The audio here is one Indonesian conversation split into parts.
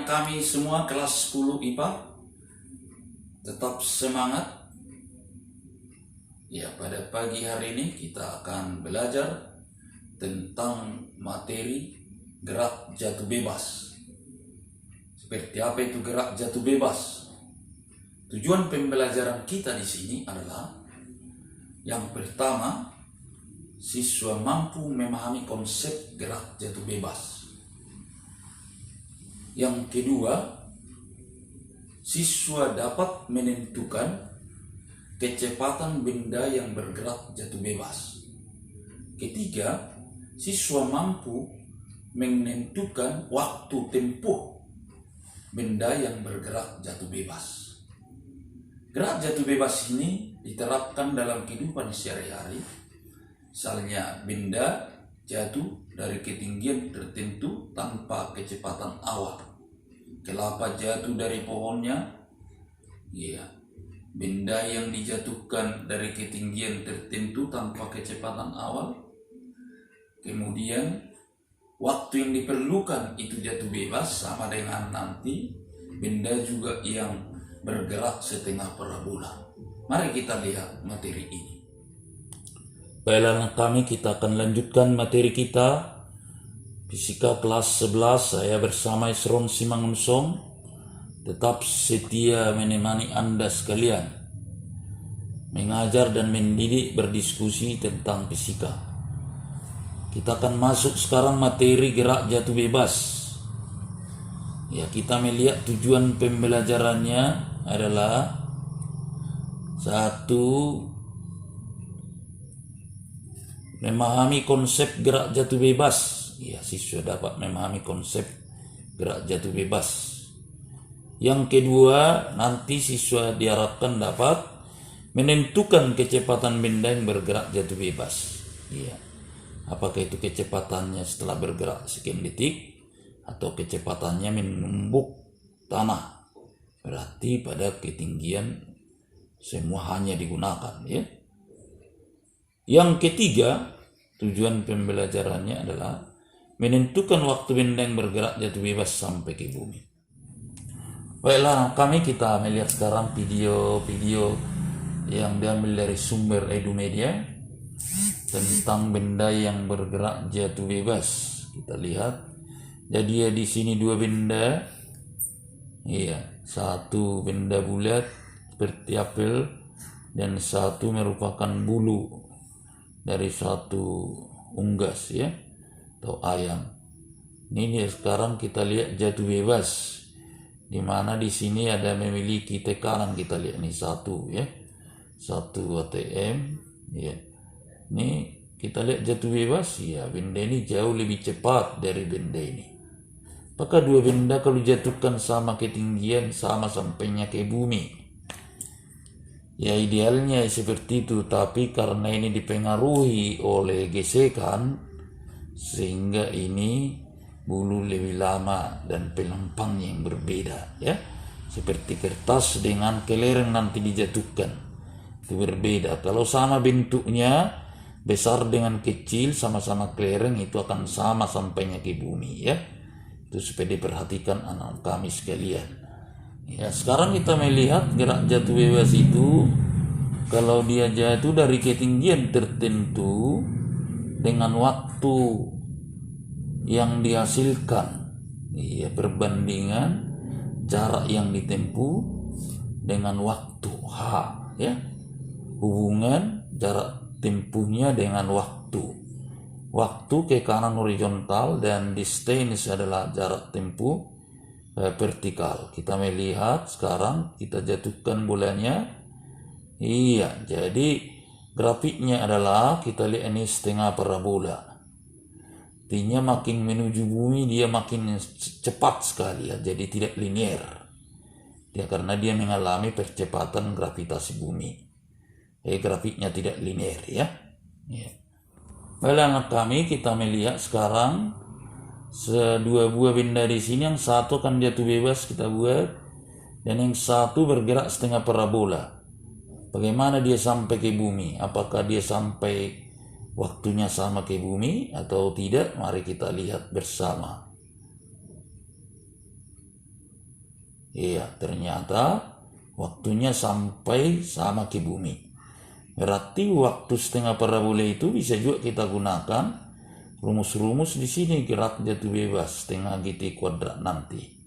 anak kami semua kelas 10 IPA, tetap semangat. Ya, pada pagi hari ini kita akan belajar tentang materi gerak jatuh bebas. Seperti apa itu gerak jatuh bebas? Tujuan pembelajaran kita di sini adalah yang pertama, siswa mampu memahami konsep gerak jatuh bebas. Yang kedua, siswa dapat menentukan kecepatan benda yang bergerak jatuh bebas. Ketiga, siswa mampu menentukan waktu tempuh benda yang bergerak jatuh bebas. Gerak jatuh bebas ini diterapkan dalam kehidupan sehari-hari. Misalnya benda jatuh dari ketinggian tertentu tanpa kecepatan awal. Kelapa jatuh dari pohonnya, ya. Benda yang dijatuhkan dari ketinggian tertentu tanpa kecepatan awal. Kemudian waktu yang diperlukan itu jatuh bebas sama dengan nanti benda juga yang bergerak setengah parabola. Mari kita lihat materi ini. Baiklah kami, kita akan lanjutkan materi kita Fisika kelas 11. Saya bersama Isron Simangunsong tetap setia menemani Anda sekalian mengajar dan mendidik berdiskusi tentang fisika. Kita akan masuk sekarang materi gerak jatuh bebas. Ya, kita melihat tujuan pembelajarannya adalah satu, memahami konsep gerak jatuh bebas. Ya, siswa dapat memahami konsep gerak jatuh bebas. Yang kedua, nanti siswa diharapkan dapat menentukan kecepatan benda yang bergerak jatuh bebas. Ya. Apakah itu kecepatannya setelah bergerak sekian detik atau kecepatannya menumbuk tanah. Berarti pada ketinggian semua hanya digunakan, ya. Yang ketiga, tujuan pembelajarannya adalah menentukan waktu benda yang bergerak jatuh bebas sampai ke bumi. Baiklah, kita melihat sekarang video-video yang diambil dari sumber Edumedia tentang benda yang bergerak jatuh bebas. Kita lihat. Jadi di sini dua benda. Iya, satu benda bulat seperti apel dan satu merupakan bulu dari satu unggas, ya, atau ayam. Ini sekarang kita lihat jatuh bebas, di mana di sini ada memiliki tekanan. Kita lihat nih satu, ya, satu ATM, ya. Ini kita lihat jatuh bebas, ya, benda ini jauh lebih cepat dari benda ini. Apakah dua benda kalau jatuhkan sama ketinggian sama sampainya ke bumi? Ya, idealnya seperti itu, tapi karena ini dipengaruhi oleh gesekan sehingga ini bulu lebih lama dan pelampangnya yang berbeda, ya. Seperti kertas dengan kelereng nanti dijatuhkan, itu berbeda. Kalau sama bentuknya, besar dengan kecil sama-sama kelereng, itu akan sama sampainya ke bumi, ya. Itu supaya diperhatikan anak kami sekalian. Ya, sekarang kita melihat gerak jatuh bebas itu kalau dia jatuh dari ketinggian tertentu dengan waktu yang dihasilkan, ya, perbandingan jarak yang ditempuh dengan waktu H, ya, hubungan jarak tempuhnya dengan waktu ke kanan horizontal dan distance adalah jarak tempuh vertikal. Kita melihat sekarang kita jatuhkan bolanya. Iya, jadi grafiknya adalah kita lihat ini setengah parabola. Artinya makin menuju bumi dia makin cepat sekali, ya, jadi tidak linear. Ya, karena dia mengalami percepatan gravitasi bumi. Grafiknya tidak linear, ya. Ya. Baiklah anak kami, kita melihat sekarang dua buah benda di sini. Yang satu akan jatuh bebas kita buat, dan yang satu bergerak setengah parabola. Bagaimana dia sampai ke bumi? Apakah dia sampai waktunya sama ke bumi atau tidak? Mari kita lihat bersama. Iya, ternyata waktunya sampai sama ke bumi. Berarti waktu setengah parabola itu bisa juga kita gunakan rumus-rumus di sini gerak jatuh bebas setengah GT kuadrat nanti.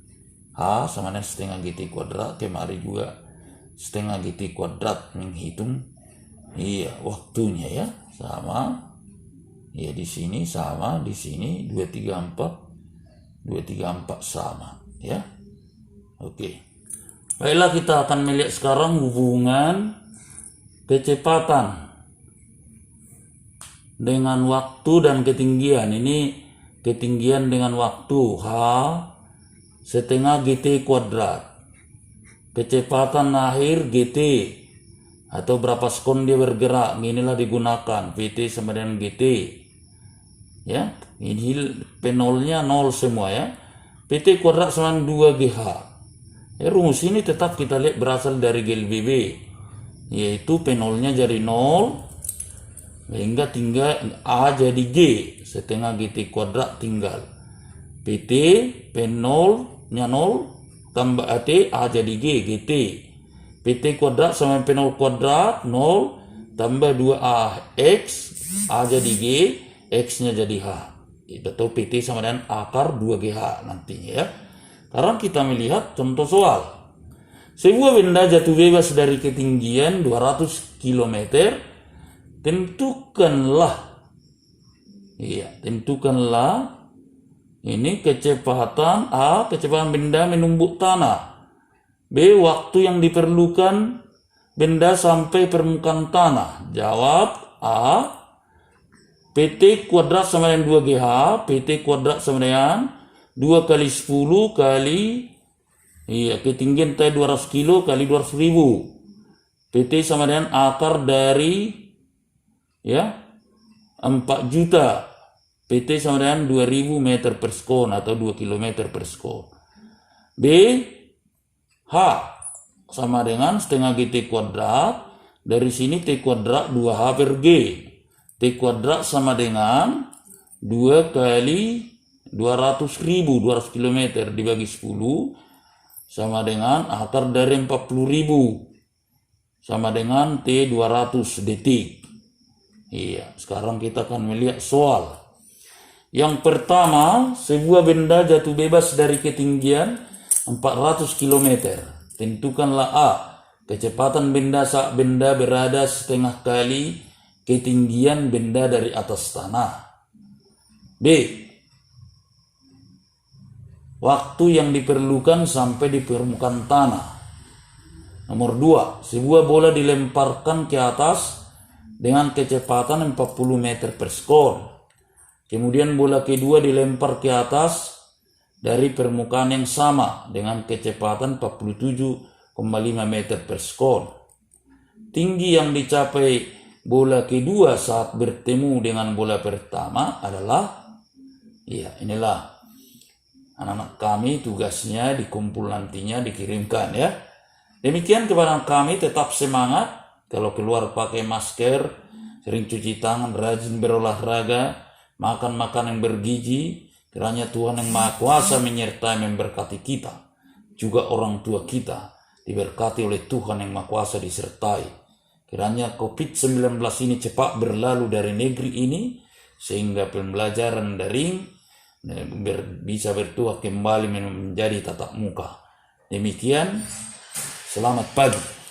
H sama dengan setengah GT kuadrat, kemarin juga setengah GT kuadrat menghitung. Iya, waktunya ya sama. Ya di sini sama, di sini 234 sama ya. Oke. Baiklah, kita akan melihat sekarang hubungan kecepatan dengan waktu dan ketinggian. Ini ketinggian dengan waktu H setengah GT kuadrat. Kecepatan akhir GT atau berapa sekon dia bergerak, inilah digunakan PT sama dengan GT. Ya, ini P0-nya 0 semua ya. PT kuadrat sama 2GH. Ya, rumus ini tetap kita lihat berasal dari GLBB, yaitu P0-nya jadi 0 sehingga tinggal A jadi G setengah GT kuadrat, tinggal PT P0-nya 0 tambah AT A jadi G GT. PT kuadrat sama P0 kuadrat 0 tambah 2AX A jadi G, X-nya jadi H. Atau PT sama dengan akar 2GH nantinya ya. Sekarang kita melihat contoh soal. Sebuah benda jatuh bebas dari ketinggian 200 km. Tentukanlah ini kecepatan A, kecepatan benda menumbuk tanah. B, waktu yang diperlukan benda sampai permukaan tanah. Jawab A, PT kuadrat sama dengan 2GH, PT kuadrat sama dengan 2 kali 10 kali ketinggian tadi 200 kilo kali 200 ribu. PT sama dengan akar dari 4 juta. PT sama dengan 2000 meter per sekon atau 2 km per sekon. B, H sama dengan setengah GT kuadrat. Dari sini T kuadrat 2H per G. T kuadrat sama dengan 2 kali 200.000, 200 km dibagi 10 sama dengan akar dari 40.000 sama dengan T 200 detik. Iya, sekarang kita akan melihat soal. Yang pertama, sebuah benda jatuh bebas dari ketinggian 400 km. Tentukanlah A, kecepatan benda saat benda berada setengah kali ketinggian benda dari atas tanah. B, waktu yang diperlukan sampai di permukaan tanah. Nomor 2, sebuah bola dilemparkan ke atas dengan kecepatan 40 meter per sekon. Kemudian bola kedua dilempar ke atas dari permukaan yang sama dengan kecepatan 47,5 meter per sekon. Tinggi yang dicapai bola kedua saat bertemu dengan bola pertama adalah, inilah anak-anak kami tugasnya dikumpul nantinya dikirimkan ya. Demikian kepada kami, tetap semangat. Kalau keluar pakai masker, sering cuci tangan, rajin berolahraga, makan makanan yang bergizi. Kiranya Tuhan yang Maha Kuasa menyertai memberkati kita. Juga orang tua kita diberkati oleh Tuhan yang Maha Kuasa disertai. Kiranya COVID-19 ini cepat berlalu dari negeri ini, sehingga pembelajaran daring bisa bertuah kembali menjadi tatap muka. Demikian, selamat pagi.